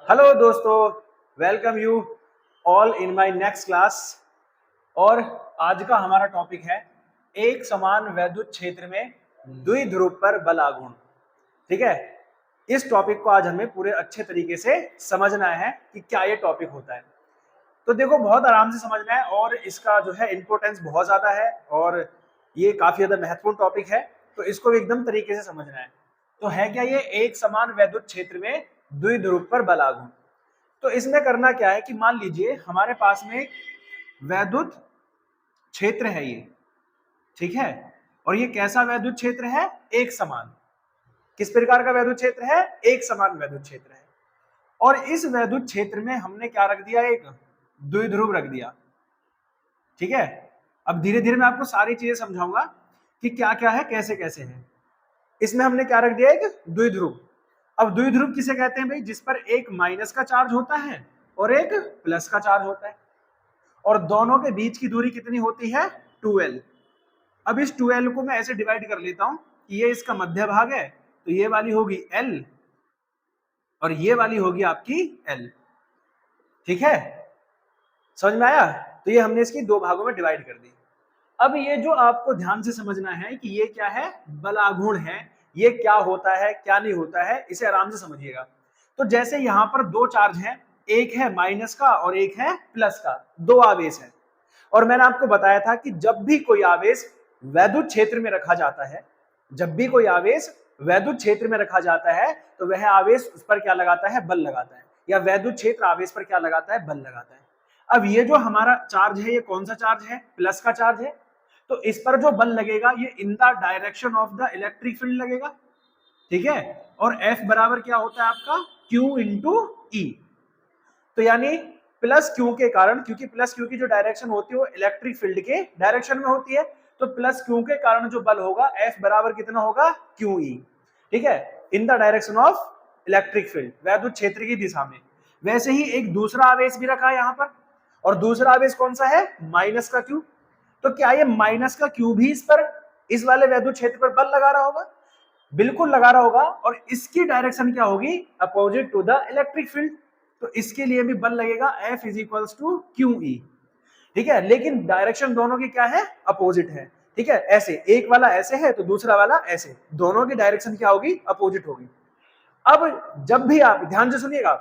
Hello दोस्तों, welcome you all in my next class. और आज का हमारा टॉपिक है एक समान वैद्युत क्षेत्र में द्विध्रुव पर बल आघूर्ण। ठीक है, इस टॉपिक को आज हमें पूरे अच्छे तरीके से समझना है कि क्या ये टॉपिक होता है। तो देखो, बहुत आराम से समझना है और इसका जो है इंपॉर्टेंस बहुत ज्यादा है और ये काफी ज्यादा महत्वपूर्ण टॉपिक है, तो इसको भी एकदम तरीके से समझना है। तो है क्या ये एक समान वैद्युत क्षेत्र में द्विध्रुव पर बल आघूर्ण। तो इसमें करना क्या है कि मान लीजिए हमारे पास में एक वैद्युत क्षेत्र है ये, ठीक है, और ये कैसा वैद्युत क्षेत्र है? एक समान। किस प्रकार का वैद्युत क्षेत्र है? एक समान वैद्युत क्षेत्र है। और इस वैद्युत क्षेत्र में हमने क्या रख दिया? एक द्विध्रुव रख दिया। ठीक है, अब धीरे धीरे मैं आपको सारी चीजें समझाऊंगा कि क्या क्या है, कैसे कैसे है। इसमें हमने क्या रख दिया? एक द्विध्रुव। अब द्विध्रुव किसे कहते हैं भाई? जिस पर एक माइनस का चार्ज होता है और एक प्लस का चार्ज होता है, और दोनों के बीच की दूरी कितनी होती है? 2l। अब इस 2l को मैं ऐसे डिवाइड कर लेता हूं कि ये इसका मध्य भाग है, तो ये वाली होगी l और ये वाली होगी आपकी l। ठीक है, समझ में आया? तो ये हमने इसकी दो भागों में डिवाइड कर दी। अब ये जो आपको ध्यान से समझना है कि ये क्या है? बल आघूर्ण है। ये क्या होता है, क्या नहीं होता है, इसे आराम से समझिएगा। तो जैसे यहाँ पर दो चार्ज हैं, एक है माइनस का और एक है प्लस का, दो आवेश है। और मैंने आपको बताया था कि जब भी कोई आवेश वैद्युत क्षेत्र में रखा जाता है, जब भी कोई आवेश वैद्युत क्षेत्र में रखा जाता है, तो वह आवेश उस पर क्या लगाता है? बल लगाता है। या वैद्युत क्षेत्र आवेश पर क्या लगाता है? बल लगाता है। अब ये जो हमारा चार्ज है, ये कौन सा चार्ज है? प्लस का चार्ज है। तो इस पर जो बल लगेगा ये इन the direction of the electric field लगेगा। ठीक है, और F बराबर क्या होता है आपका? Q इंटू ई। तो यानी प्लस क्यू के कारण, क्योंकि प्लस क्यू की जो डायरेक्शन होती है वो इलेक्ट्रिक फील्ड के डायरेक्शन में होती है, तो प्लस क्यू के कारण जो बल होगा F बराबर कितना होगा? Q E. ठीक है, इन the direction of electric field, वैद्युत क्षेत्र की दिशा में। वैसे ही एक दूसरा आवेश भी रखा है यहाँ पर, और दूसरा आवेश कौन सा है? माइनस का क्यू। तो क्या ये माइनस का क्यू भी इस पर, इस वाले वैद्युत क्षेत्र पर बल लगा रहा होगा? बिल्कुल लगा रहा होगा। और इसकी डायरेक्शन क्या होगी? Opposite to the electric field. तो इसके लिए भी बल लगेगा F is equal to Q E. ठीक है, लेकिन डायरेक्शन दोनों की क्या है? अपोजिट है। ठीक है, ऐसे एक वाला ऐसे है तो दूसरा वाला ऐसे, दोनों की डायरेक्शन क्या होगी? अपोजिट होगी। अब जब भी आप ध्यान से सुनिएगा,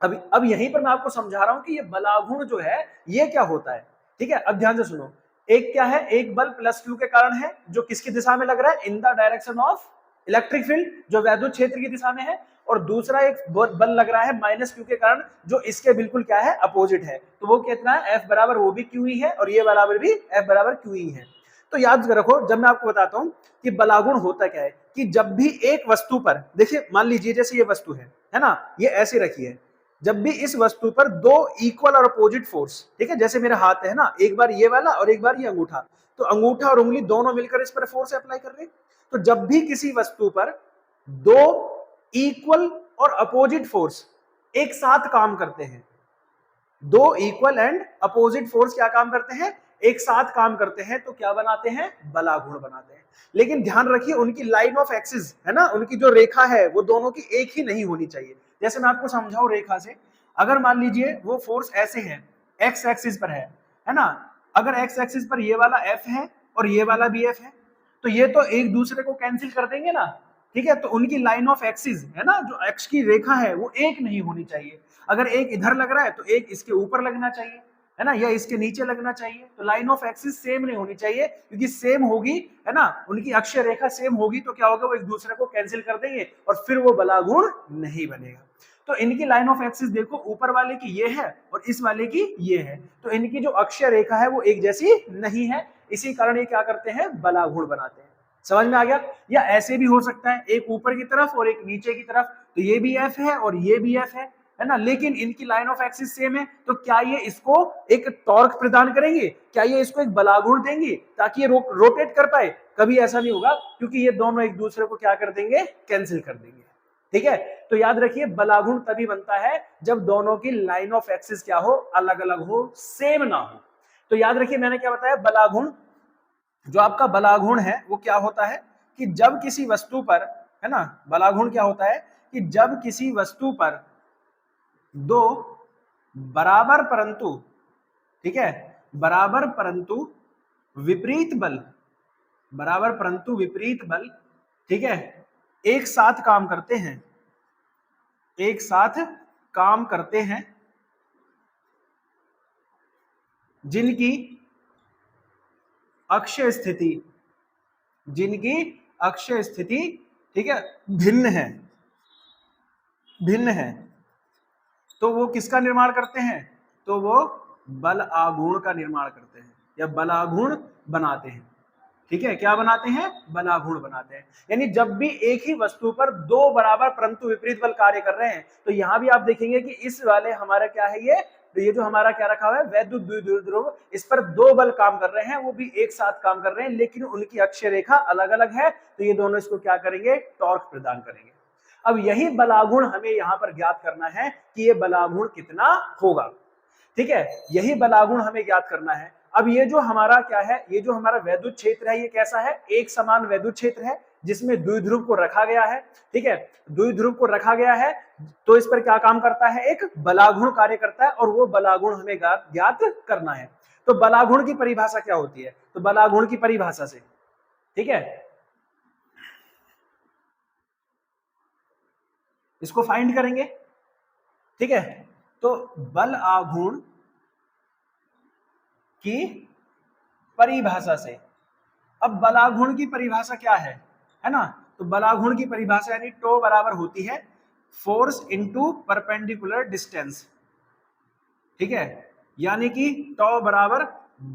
अब यहीं पर मैं आपको समझा रहा हूं कि ये बलाघूर्ण जो है ये क्या होता है। ठीक है, अब ध्यान से सुनो। एक क्या है? एक बल प्लस क्यू के कारण है, जो किसकी दिशा में लग रहा है? इन the direction of electric field, जो वैद्युत क्षेत्र की दिशा में है। और दूसरा एक बल लग रहा है माइनस क्यू के कारण, जो इसके बिल्कुल क्या है? अपोजिट है। तो वो कितना है? F बराबर वो भी क्यू ही है और ये बराबर भी F बराबर क्यू ही है। तो याद रखो, जब मैं आपको बताता हूं कि बलाघूर्ण होता क्या है, कि जब भी एक वस्तु पर, देखिए मान लीजिए जैसे ये वस्तु है ना, ये ऐसे रखी है, जब भी इस वस्तु पर दो इक्वल और अपोजिट फोर्स, ठीक है, जैसे मेरा हाथ है ना, एक बार ये वाला और एक बार ये अंगूठा, तो अंगूठा और उंगली दोनों मिलकर इस पर फोर्स अप्लाई कर रहे हैं। तो जब भी किसी वस्तु पर दो इक्वल और अपोजिट फोर्स एक साथ काम करते हैं, दो इक्वल एंड अपोजिट फोर्स क्या काम करते हैं? एक साथ काम करते हैं, तो क्या बनाते हैं? बलाघूर्ण बनाते हैं। लेकिन ध्यान रखिए, उनकी लाइन ऑफ एक्सिस है ना, उनकी जो रेखा है वो दोनों की एक ही नहीं होनी चाहिए। जैसे मैं आपको समझाऊं रेखा से, अगर मान लीजिए वो फोर्स ऐसे है, एक्स एक्सिस पर है ना, अगर एक्स एक्सिस पर ये वाला F है और ये वाला भी F है, तो ये तो एक दूसरे को कैंसिल कर देंगे ना। ठीक है, तो उनकी लाइन ऑफ एक्सिस है ना, जो एक्स की रेखा है वो एक नहीं होनी चाहिए। अगर एक इधर लग रहा है तो एक इसके ऊपर लगना चाहिए, है ना, या इसके नीचे लगना चाहिए। तो लाइन ऑफ एक्सिस सेम नहीं होनी चाहिए, क्योंकि सेम होगी, है ना, उनकी अक्षीय रेखा सेम होगी तो क्या होगा? वो एक दूसरे को कैंसिल कर देंगे और फिर वो बलाघूर्ण नहीं बनेगा। तो इनकी लाइन ऑफ एक्सिस देखो, ऊपर वाले की ये है और इस वाले की ये है, तो इनकी जो अक्षीय रेखा है वो एक जैसी नहीं है। इसी कारण ये क्या करते हैं? बलाघूर्ण बनाते हैं। समझ में आ गया? या ऐसे भी हो सकता है, एक ऊपर की तरफ और एक नीचे की तरफ, तो ये भी F है और ये भी F है ना, लेकिन इनकी लाइन ऑफ एक्सिस सेम है, तो क्या ये इसको एक टॉर्क प्रदान करेंगे? क्या ये इसको एक बलाघूर्ण देंगे ताकि ये रोटेट कर पाए? कभी ऐसा नहीं होगा, क्योंकि ये दोनों एक दूसरे को क्या कर देंगे? कैंसिल कर देंगे। ठीक है, तो याद रखिए, बलाघूर्ण तभी बनता है जब दोनों की लाइन ऑफ एक्सिस क्या हो? अलग अलग हो, सेम ना हो। तो याद रखिए, मैंने क्या बताया? बलाघूर्ण, जो आपका बलाघूर्ण है वो क्या होता है कि जब किसी वस्तु पर, है ना, बलाघूर्ण क्या होता है कि जब किसी वस्तु पर दो बराबर परंतु, ठीक है, बराबर परंतु विपरीत बल, बराबर परंतु विपरीत बल, ठीक है, एक साथ काम करते हैं, एक साथ काम करते हैं, जिनकी अक्षीय स्थिति, जिनकी अक्षीय स्थिति, ठीक है, भिन्न है, भिन्न है, तो वो किसका निर्माण करते हैं? तो वो बल आघूर्ण का निर्माण करते हैं या बलाघूर्ण बनाते हैं, ठीक है, क्या बनाते हैं? बलाघूर्ण बनाते हैं। यानी जब भी एक ही वस्तु पर दो बराबर परंतु विपरीत बल कार्य कर रहे हैं, तो यहां भी आप देखेंगे कि इस वाले हमारा क्या है, ये जो हमारा क्या रखा हुआ है, वैद्युत द्विध्रुव, इस पर दो बल काम कर रहे हैं, वो भी एक साथ काम कर रहे हैं, लेकिन उनकी अक्षीय रेखा अलग अलग है, तो ये दोनों इसको क्या करेंगे? टॉर्क प्रदान करेंगे। अब यही बलाघूर्ण हमें यहां पर ज्ञात करना है कि ये बलाघूर्ण कितना होगा, ठीक है, यही बलाघूर्ण हमें ज्ञात करना है। अब ये जो हमारा क्या है, ये जो हमारा वैद्युत क्षेत्र है, ये कैसा है? एक समान वैद्युत क्षेत्र है जिसमें द्विध्रुव को रखा गया है, ठीक है, द्विध्रुव को रखा गया है, तो इस पर क्या काम करता है? एक बलाघूर्ण कार्य करता है, और वो बलाघूर्ण हमें ज्ञात करना है। तो बलाघूर्ण की परिभाषा क्या होती है? तो बलाघूर्ण की परिभाषा से, ठीक है, इसको फाइंड करेंगे, ठीक है, तो बल आघूर्ण की परिभाषा से। अब बलाघूर्ण की परिभाषा क्या है ना? तो बलाघूर्ण की परिभाषा यानी टो बराबर होती है फोर्स इनटू परपेंडिकुलर डिस्टेंस, ठीक है, यानी कि टो बराबर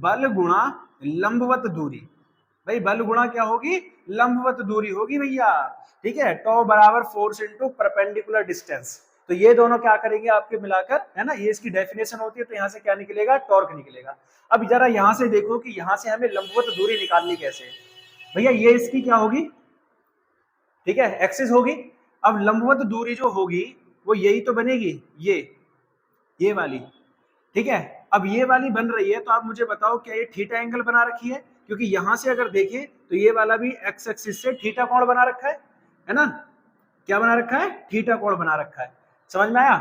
बल गुणा लंबवत दूरी। भाई बल गुणा क्या होगी? लंबवत दूरी होगी भैया, ठीक है, टो बराबर फोर्स इनटू परपेंडिकुलर डिस्टेंस। तो ये दोनों क्या करेंगे आपके मिलाकर, है ना, ये इसकी डेफिनेशन होती है, तो यहां से क्या निकलेगा? टॉर्क निकलेगा। अब जरा यहां से देखो कि यहां से हमें लंबवत दूरी निकालनी कैसे है। भैया ये इसकी क्या होगी? ठीक है, एक्सिस होगी। अब लंबवत दूरी जो होगी वो यही तो बनेगी, ये वाली, ठीक है। अब ये वाली बन रही है, तो आप मुझे बताओ क्या ये थीटा एंगल बना रखी है? क्योंकि यहां से अगर देखें तो ये वाला भी एक्स एक्सिस से थीटा कोण बना रखा है ना? क्या बना रखा है? थीटा कोण बना रखा है। समझ में आया?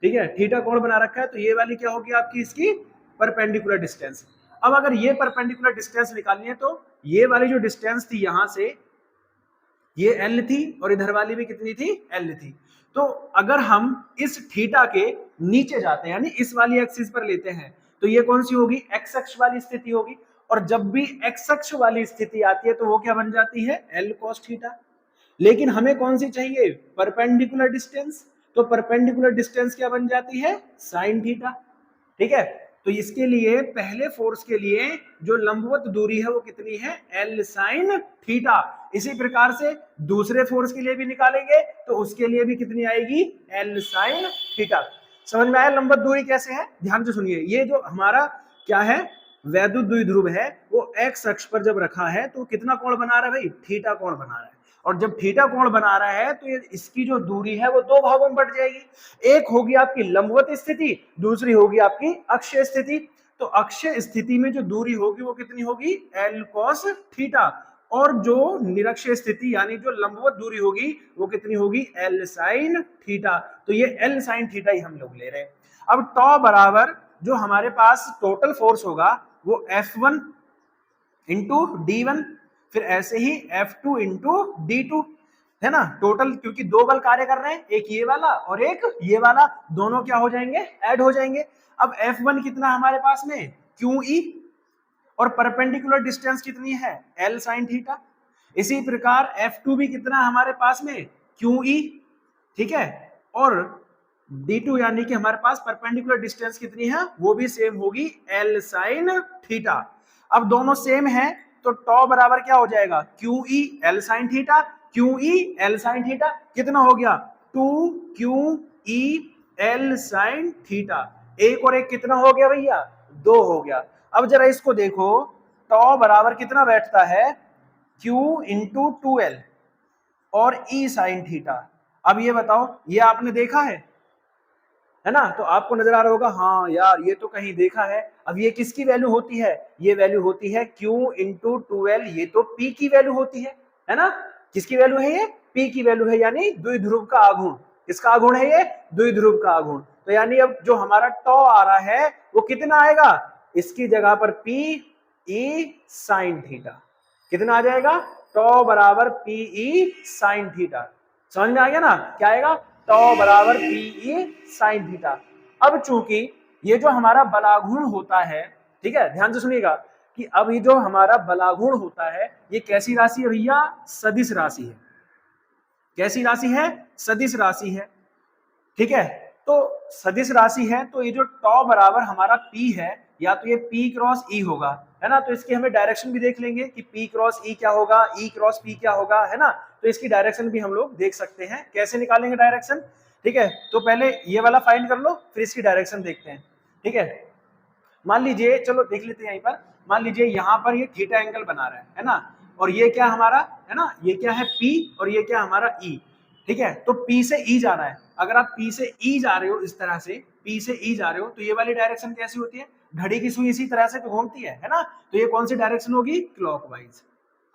ठीक है, थीटा कोण बना रखा है, तो ये वाली क्या होगी आपकी? इसकी परपेंडिकुलर डिस्टेंस। अब अगर ये परपेंडिकुलर डिस्टेंस निकालनी है, तो ये वाली जो डिस्टेंस थी यहां से, ये एल थी, और इधर वाली भी कितनी थी? एल थी। तो अगर हम इस थीटा के नीचे जाते हैं, यानी इस वाली एक्सिस पर लेते हैं, तो ये कौन सी होगी? एक्स अक्ष वाली स्थिति होगी। और जब भी एक्स अक्ष वाली स्थिति आती है तो वो क्या बन जाती है? L cos theta. लेकिन हमें कौन सी चाहिए? Perpendicular distance. तो परपेंडिकुलर डिस्टेंस क्या बन जाती है? साइन थीटा, ठीक है। तो इसके लिए पहले फोर्स के लिए जो लंबवत दूरी है वो कितनी है? L sine theta. इसी प्रकार से दूसरे फोर्स के लिए भी निकालेंगे तो उसके लिए भी कितनी आएगी? L sine theta. समझ में आया लंबवत दूरी कैसे है? ध्यान से सुनिए। ये जो हमारा क्या है, वैद्युत द्विध्रुव है, वो एक्स अक्ष पर जब रखा है तो कितना कोण बना रहा है भाई? थीटा कोण बना रहा है। और जब थीटा कोण बना रहा है तो ये इसकी जो दूरी है वो दो भागों में बट जाएगी। एक होगी आपकी लंबवत स्थिति, दूसरी होगी आपकी अक्षीय स्थिति। तो अक्षीय स्थिति में जो दूरी होगी वो कितनी होगी? L cos theta. और जो निरक्षीय स्थिति यानी जो लंबवत दूरी होगी वो कितनी होगी? L sine theta. तो ये एल साइन थीटा ही हम लोग ले रहे हैं। अब टॉ बराबर जो हमारे पास टोटल फोर्स होगा वो F1 इंटू D1, फिर ऐसे ही F2 इंटू D2, है ना। टोटल क्योंकि दो बल कार्य कर रहे हैं, एक ये वाला और एक ये वाला, दोनों क्या हो जाएंगे? ऐड हो जाएंगे। अब F1 कितना हमारे पास में? QE, और परपेंडिकुलर डिस्टेंस कितनी है? L sine theta. इसी प्रकार F2 भी कितना हमारे पास में? QE, ठीक है। और D2 यानी कि हमारे पास परपेंडिकुलर डिस्टेंस कितनी है? वो भी सेम होगी, L साइन थीटा। अब दोनों सेम है तो टॉ बराबर क्या हो जाएगा? QE L sine theta, QE L sine theta. कितना हो गया? 2QE L sine theta. एक और एक कितना हो गया भैया? 2 हो गया। अब जरा इसको देखो, टॉ बराबर कितना बैठता है? Q इंटू 2L और E साइन थीटा। अब ये बताओ, ये आपने देखा है ना? तो आपको नजर आ रहा होगा, हाँ यार ये तो कहीं देखा है। अब ये किसकी वैल्यू होती है? ये वैल्यू होती है Q इंटू 2L, ये तो P की वैल्यू होती है ना? किसकी वैल्यू है ये? P की वैल्यू है, यानी द्विध्रुव का आघूर्ण। किसका आघूर्ण है ये? द्विध्रुव का आघूर्ण। तो यानी अब जो हमारा टॉ आ रहा है वो कितना आएगा? इसकी जगह पर पी ई साइन थीटा। कितना आ जाएगा? टॉ बराबर पी ई साइन थीटा। समझ में आ गया ना? क्या आएगा? टॉ बराबर पी ई साइन थीटा। अब चूंकि ये जो हमारा बलाघूर्ण होता है, ठीक है, ध्यान से सुनिएगा कि अब ये जो हमारा बलाघूर्ण होता है ये कैसी राशि है भैया? सदिश राशि है। कैसी राशि है? सदिश राशि है। ठीक है, तो सदिश राशि है तो ये जो टॉ बराबर हमारा p है, या तो ये p क्रॉस e होगा, है ना। तो इसकी हमें डायरेक्शन भी देख लेंगे कि p क्रॉस e क्या होगा, e क्रॉस p क्या होगा, है ना। तो इसकी डायरेक्शन भी हम लोग देख सकते हैं। कैसे निकालेंगे डायरेक्शन? ठीक है, तो पहले ये वाला फाइंड कर लो, फिर इसकी डायरेक्शन देखते हैं। ठीक है, मान लीजिए, चलो देख लेते हैं यहीं पर। मान लीजिए यहाँ पर ये थीटा एंगल बना रहा है ना, और ये क्या हमारा है ना, ये क्या है? P और ये क्या हमारा E। ठीक है, तो P से E जा रहा है। अगर आप P से E जा रहे हो, इस तरह से P से E जा रहे हो, तो ये वाली डायरेक्शन कैसी होती है? घड़ी की सुई इसी तरह से तो घूमती है ना। तो ये कौन सी डायरेक्शन होगी? क्लॉकवाइज।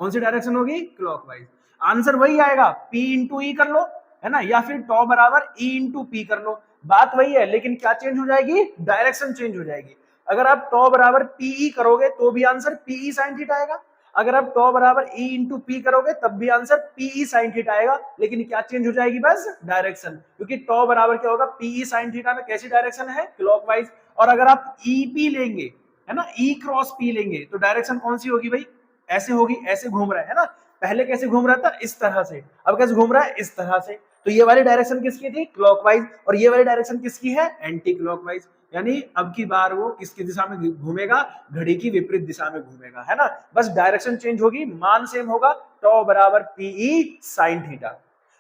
कौन सी डायरेक्शन होगी? क्लॉकवाइज। आंसर वही आएगा, P इंटू ई कर लो, है ना, या फिर टॉ बराबर E इंटू पी कर लो। बात वही है, लेकिन क्या चेंज हो जाएगी? डायरेक्शन चेंज हो जाएगी। अगर आप टॉ बराबर पीई करोगे तो भी आंसर पीई साइन थीटा आएगा। अगर आप टॉ बराबर ई इंटू पी करोगे तब भी आंसर पीई साइन थीटा आएगा। लेकिन क्या चेंज हो जाएगी? बस डायरेक्शन, क्योंकि टॉ बराबर क्या होगा? पीई साइन थीटा में कैसी डायरेक्शन है? क्लॉकवाइज। और अगर आप ई पी लेंगे, है ना, ई क्रॉस पी लेंगे, तो डायरेक्शन कौन सी होगी भाई? ऐसे होगी, ऐसे घूम रहा है ना। पहले कैसे घूम रहा था? इस तरह से। अब कैसे घूम रहा है? इस तरह से। तो ये वाली डायरेक्शन किसकी थी? क्लॉकवाइज। और ये वाली डायरेक्शन किसकी है? Anti clockwise. यानी अब की बार वो किसकी दिशा में घूमेगा? घड़ी की विपरीत दिशा में घूमेगा, है ना। बस डायरेक्शन चेंज होगी, मान सेम होगा, टॉ बराबर पीई साइन थीटा।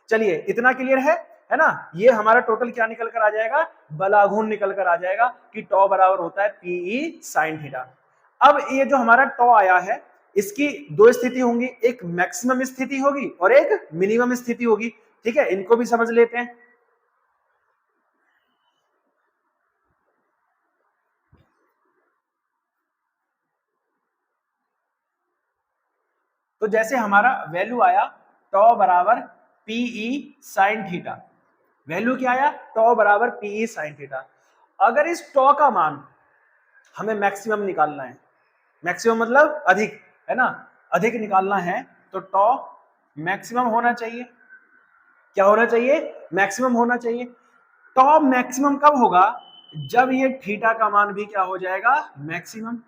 चलिए, इतना क्लियर है ना। ये हमारा टोटल क्या निकल कर आ जाएगा? बलाघूर्ण निकल कर आ जाएगा कि टॉ बराबर होता है पीई साइन थीटा। अब ये जो हमारा टॉ आया है, इसकी दो स्थिति होंगी, एक मैक्सिमम स्थिति होगी और एक मिनिमम स्थिति होगी। ठीक है, इनको भी समझ लेते हैं। तो जैसे हमारा वैल्यू आया टॉ बराबर पीई साइन थीटा। वैल्यू क्या आया? टॉ बराबर पीई साइन थीटा। अगर इस टॉ का मान हमें मैक्सिमम निकालना है, मैक्सिमम मतलब अधिक, है ना, अधिक निकालना है, तो टॉ मैक्सिमम होना चाहिए। क्या होना चाहिए? मैक्सिमम होना चाहिए। टॉ मैक्सिमम कब होगा? जब ये थीटा का मान भी क्या हो जाएगा? मैक्सिमम।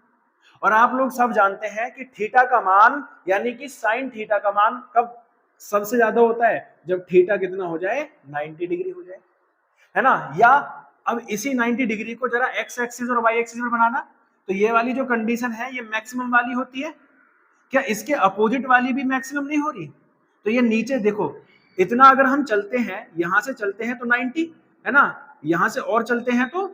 और आप लोग सब जानते हैं कि थीटा का मान यानी कि साइन थीटा का मान कब सबसे ज्यादा होता है? जब थीटा कितना हो जाए? 90 डिग्री हो जाए, है ना। या अब इसी 90 डिग्री को जरा एक्स एक्सिस और वाई एक्सिस पर बनाना, तो ये वाली जो कंडीशन है ये मैक्सिमम वाली होती है। क्या इसके अपोजिट वाली भी मैक्सिमम नहीं हो रही? तो ये नीचे देखो, इतना अगर हम चलते हैं, यहां से चलते हैं तो 90, है ना, यहां से और चलते हैं तो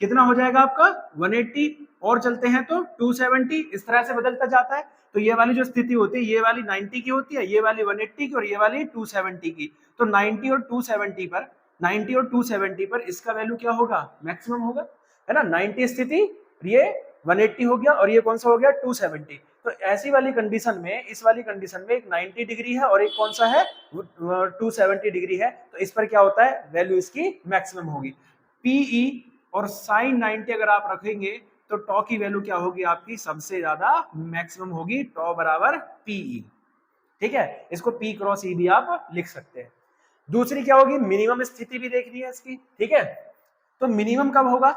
कितना हो जाएगा आपका? 180, और चलते हैं तो 270, इस तरह से बदलता जाता है। तो ये वाली जो स्थिति होती है, ये वाली 90 की होती है, ये वाली 180 की, और ये वाली 270 की। तो 90 और 270 पर, 90 और 270 पर इसका वैल्यू क्या होगा? मैक्सिमम होगा, है ना। 90 स्थिति, ये 180 हो गया, और ये कौन सा हो गया? 270। तो ऐसी वाली कंडीशन में, इस वाली कंडीशन में एक 90 डिग्री है और एक कौन सा है? 270 डिग्री है। तो इस पर क्या होता है? वैल्यू इसकी मैक्सिमम होगी। पीई और साइन 90 अगर आप रखेंगे तो टॉ की वैल्यू क्या होगी आपकी? सबसे ज्यादा मैक्सिमम होगी, टॉ बराबर पीई। ठीक है, इसको पी क्रॉस ई भी आप लिख सकते हैं। दूसरी क्या होगी? मिनिमम स्थिति भी देखनी है इसकी। ठीक है, तो मिनिमम कब होगा?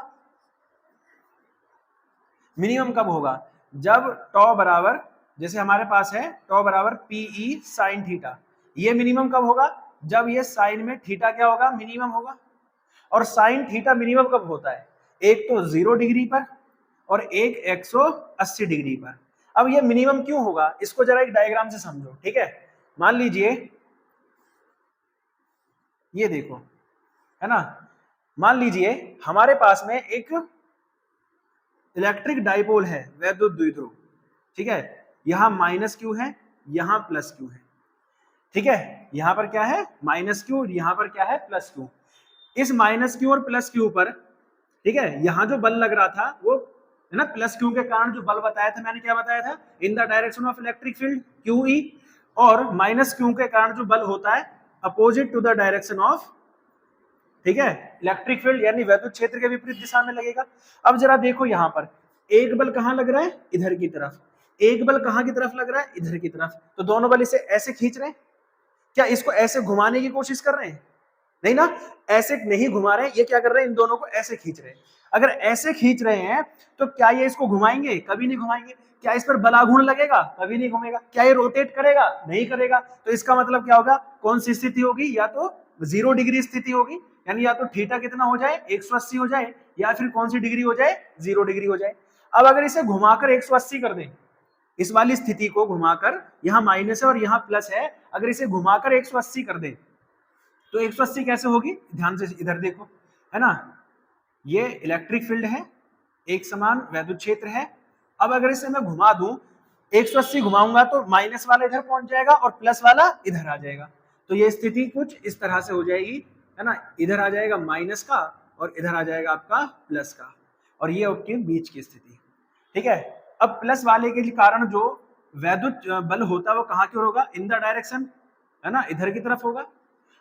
मिनिमम कब होगा? जब टॉ बराबर, जैसे हमारे पास है टॉ बराबर पीई साइन थीटा, ये मिनिमम कब होगा? जब ये साइन में थीटा क्या होगा? मिनिमम होगा। और साइन थीटा मिनिमम कब होता है? एक तो 0 डिग्री पर और एक 180 डिग्री पर। अब ये मिनिमम क्यों होगा? इसको जरा एक डायग्राम से समझो। ठीक है, मान लीजिए ये देखो, है ना, मान लीजिए हमारे पास में एक इलेक्ट्रिक डाइपोल है, वैद्युत द्विध्रुव। ठीक है, यहां माइनस क्यू है, यहां प्लस क्यू है। ठीक है, यहां पर क्या है? माइनस क्यू, यहां पर क्या है? Plus Q. इस माइनस क्यू और प्लस क्यू पर, ठीक है, यहां जो बल लग रहा था वो, है ना, प्लस क्यू के कारण जो बल बताया था, मैंने क्या बताया था? In the direction of electric field Q E. और माइनस क्यू के कारण जो बल होता है opposite to the direction of ठीक है, इलेक्ट्रिक फील्ड यानी वैद्युत क्षेत्र के विपरीत दिशा में लगेगा। अब जरा देखो यहाँ पर एक बल कहाँ लग रहा है, इधर की तरफ, एक बल कहाँ की तरफ लग रहा है, इधर की तरफ। तो दोनों बल इसे ऐसे खींच रहे हैं, क्या इसको ऐसे घुमाने की कोशिश कर रहे हैं? नहीं ना, ऐसे नहीं घुमा रहे हैं, ये क्या कर रहे हैं, इन दोनों को ऐसे खींच रहे हैं। अगर ऐसे खींच रहे हैं तो क्या ये इसको घुमाएंगे? कभी नहीं घुमाएंगे। क्या इस पर बलाघूर्ण लगेगा? कभी नहीं घूमेगा। क्या ये रोटेट करेगा? नहीं करेगा। तो इसका मतलब क्या होगा, कौन सी स्थिति होगी, या तो 0 डिग्री स्थिति होगी, यानी या तो थीटा कितना हो जाए, 180 हो जाए, या फिर कौन सी डिग्री हो जाए, 0 डिग्री हो जाए। अब अगर इसे घुमाकर 180 कर दें, इस वाली स्थिति को घुमाकर, यहां माइनस है और यहां प्लस है, अगर इसे घुमाकर 180 कर दें तो 180 कैसे होगी, ध्यान से इधर देखो, है ना, ये इलेक्ट्रिक फील्ड है, एक समान वैद्युत क्षेत्र है। अब अगर इसे मैं घुमा दूं, 180 घुमाऊंगा तो माइनस वाला इधर पहुंच जाएगा और प्लस वाला इधर आ जाएगा। तो ये स्थिति कुछ इस तरह से हो जाएगी, है ना, इधर आ जाएगा माइनस का और इधर आ जाएगा आपका प्लस का, और ये आपके बीच की स्थिति। ठीक है, अब प्लस वाले के कारण जो वैद्युत बल होता है वो कहाँ की ओर होगा, इन द डायरेक्शन, है ना, इधर की तरफ होगा।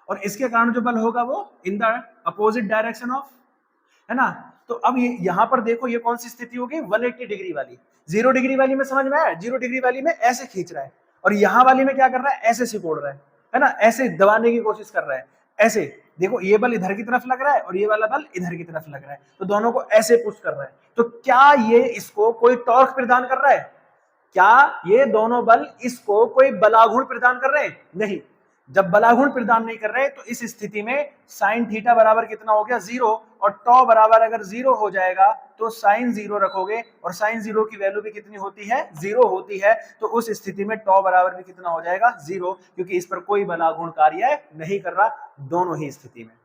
और इसके कारण जो बल होगा वो in the opposite direction of, है ना। तो अब ये यहां पर देखो, ये कौन सी स्थिति होगी, 180 डिग्री वाली। 0 डिग्री वाली में समझ में आया, 0 डिग्री वाली में ऐसे खींच रहा है, और यहां वाली में क्या कर रहा है, ऐसे सिकोड़ रहा है ना, ऐसे दबाने की कोशिश कर रहा है, ऐसे देखो, ये बल इधर की तरफ लग रहा है और ये वाला बल इधर की तरफ लग रहा है, तो दोनों को ऐसे पुश कर रहा है। तो क्या ये इसको कोई टॉर्क प्रदान कर रहा है? क्या ये दोनों बल इसको कोई बलाघूर्ण प्रदान कर रहे हैं? नहीं। जब बलाघूर्ण प्रदान नहीं कर रहे तो इस स्थिति में साइन थीटा बराबर कितना हो गया, 0, और टॉ बराबर अगर 0 हो जाएगा तो साइन 0 रखोगे, और साइन 0 की वैल्यू भी कितनी होती है, 0 होती है। तो उस स्थिति में टॉ बराबर भी कितना हो जाएगा, 0, क्योंकि इस पर कोई बलाघूर्ण कार्य नहीं कर रहा दोनों ही स्थिति में।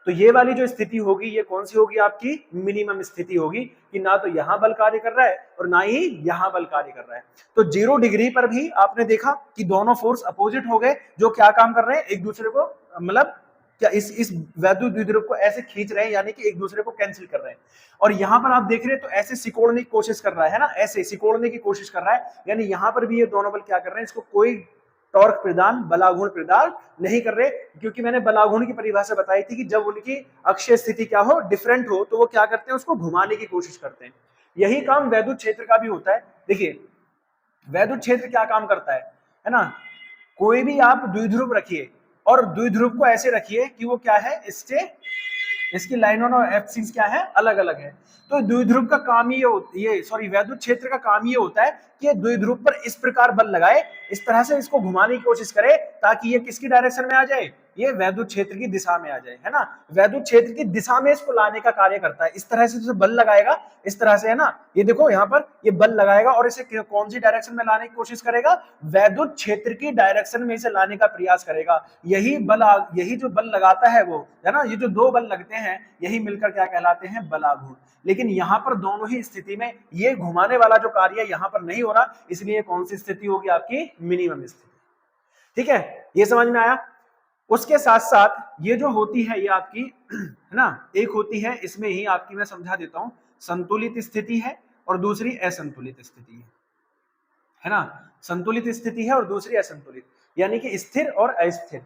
तो ये वाली जो स्थिति होगी ये कौन सी होगी, आपकी मिनिमम स्थिति होगी, कि ना तो यहां बल कार्य कर रहा है और ना ही यहां बल कार्य कर रहा है। तो 0 डिग्री पर भी आपने देखा कि दोनों फोर्स अपोजिट हो गए, जो क्या काम कर रहे हैं, एक दूसरे को, मतलब क्या इस वैद्युत द्विध्रुव को ऐसे खींच रहे हैं, यानी कि एक दूसरे को कैंसिल कर रहे हैं। और यहां पर आप देख रहे हैं तो ऐसे सिकोड़ने की कोशिश कर रहा है ना, ऐसे सिकोड़ने की कोशिश कर रहा है, यानी यहां पर भी ये दोनों बल क्या कर रहे हैं, इसको कोई टॉर्क प्रदान, बलाघूर्ण प्रदान नहीं कर रहे। क्योंकि मैंने बलाघूर्ण की परिभाषा बताई थी कि जब उनकी अक्षीय स्थिति क्या हो, डिफरेंट हो, तो वो क्या करते हैं, उसको घुमाने की कोशिश करते हैं। यही काम वैद्युत क्षेत्र का भी होता है। देखिए वैद्युत क्षेत्र क्या काम करता है ना, कोई भी आप द्विध्रुव रखिए और द्विध्रुव को ऐसे रखिए कि वो क्या है, इसकी लाइन और एक्सिस क्या है, अलग अलग है। तो द्विध्रुव का काम ये सॉरी वैद्युत क्षेत्र का काम ये होता है कि द्विध्रुव पर इस प्रकार बल लगाए, इस तरह से इसको घुमाने की कोशिश करे ताकि ये किसकी डायरेक्शन में आ जाए, ये वैद्युत क्षेत्र की दिशा में आ जाए, है ना। वैद्युत क्षेत्र की दिशा में इसको लाने का कार्य करता है। इस तरह से जो बल लगाएगा, इस तरह से, है ना, ये देखो यहाँ पर ये बल लगाएगा और इसे कौन सी डायरेक्शन में लाने की कोशिश करेगा, वैद्युत क्षेत्र की डायरेक्शन में इसे लाने का प्रयास करेगा। यही जो बल लगाता है वो, है ना, ये जो दो बल लगते हैं यही मिलकर क्या कहलाते हैं, बलाघूर्ण। लेकिन यहाँ पर दोनों ही स्थिति में ये घुमाने वाला जो कार्य यहाँ पर नहीं हो रहा, इसलिए कौन सी स्थिति होगी, आपकी मिनिमम स्थिति। ठीक है, ये समझ में आया। उसके साथ साथ ये जो होती है ये आपकी, है ना, एक होती है, इसमें ही आपकी मैं समझा देता हूं, संतुलित स्थिति है और दूसरी असंतुलित स्थिति है ना। संतुलित स्थिति है और दूसरी असंतुलित, यानी कि स्थिर और अस्थिर।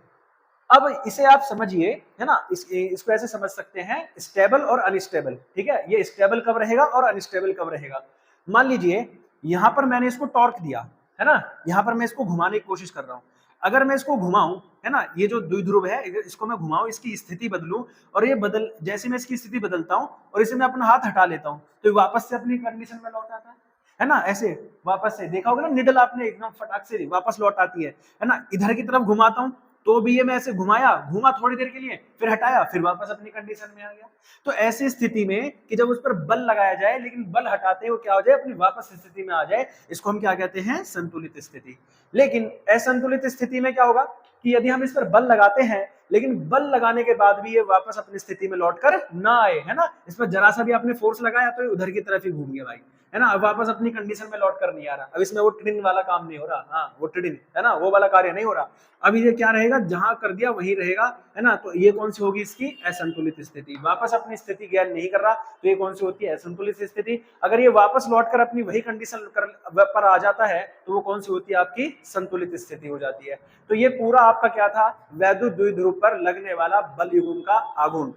अब इसे आप समझिए, है ना, इसको ऐसे समझ सकते हैं, स्टेबल और अनस्टेबल। ठीक है, ये स्टेबल कब रहेगा और अनस्टेबल कब रहेगा। मान लीजिए यहां पर मैंने इसको टॉर्क दिया, है ना, यहां पर मैं इसको घुमाने की कोशिश कर रहा हूं। अगर मैं इसको घुमाऊं, है ना, ये जो द्विध्रुव है इसको मैं घुमाऊं, इसकी स्थिति बदलूं, और ये जैसे मैं इसकी स्थिति बदलता हूं और इसे मैं अपना हाथ हटा लेता हूं तो ये वापस से अपनी कंडीशन में लौट आता है ना, ऐसे वापस से। देखा होगा ना, निडल आपने एकदम फटाक से वापस लौट आती है ना। इधर की तरफ घुमाता हूं तो भी ये मैं ऐसे घूमा थोड़ी देर के लिए, फिर हटाया, फिर वापस अपनी कंडीशन में आ गया। तो ऐसी स्थिति में कि जब उस पर बल लगाया जाए लेकिन बल हटाते ही वो क्या हो जाए, अपनी वापस स्थिति में आ जाए, इसको हम क्या कहते हैं, संतुलित स्थिति। लेकिन असंतुलित स्थिति में क्या होगा कि यदि हम इस पर बल लगाते हैं लेकिन बल लगाने के बाद भी ये वापस अपनी स्थिति में लौटकर ना आए, है ना, इस पर जरा सा भी आपने फोर्स लगाया तो ये उधर की तरफ ही घूम गया भाई, है ना, अब वापस अपनी कंडीशन में लौट कर नहीं आ रहा। अब इसमें वो ट्रिन वाला काम नहीं हो रहा, हाँ वो ट्रिन, है ना, वो वाला कार्य नहीं हो रहा। अभी ये क्या रहेगा, जहां कर दिया वही रहेगा, है ना। तो ये कौन सी होगी, इसकी असंतुलित स्थिति। वापस अपनी स्थिति ज्ञान नहीं कर रहा तो ये कौन सी होती है, असंतुलित स्थिति। अगर ये वापस लौटकर अपनी वही कंडीशन पर आ जाता है तो वो कौन सी होती है, आपकी संतुलित स्थिति हो जाती है। तो ये पूरा आपका क्या था, वैद्युत द्विध्रुव पर लगने वाला बल युग्म का आघूर्ण।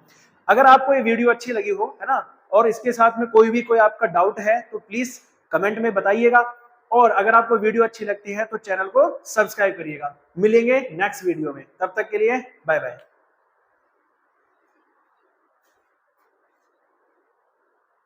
अगर आपको ये वीडियो अच्छी लगी हो, है ना, और इसके साथ में कोई आपका डाउट है तो प्लीज कमेंट में बताइएगा। और अगर आपको वीडियो अच्छी लगती है तो चैनल को सब्सक्राइब करिएगा। मिलेंगे नेक्स्ट वीडियो में, तब तक के लिए बाय बाय।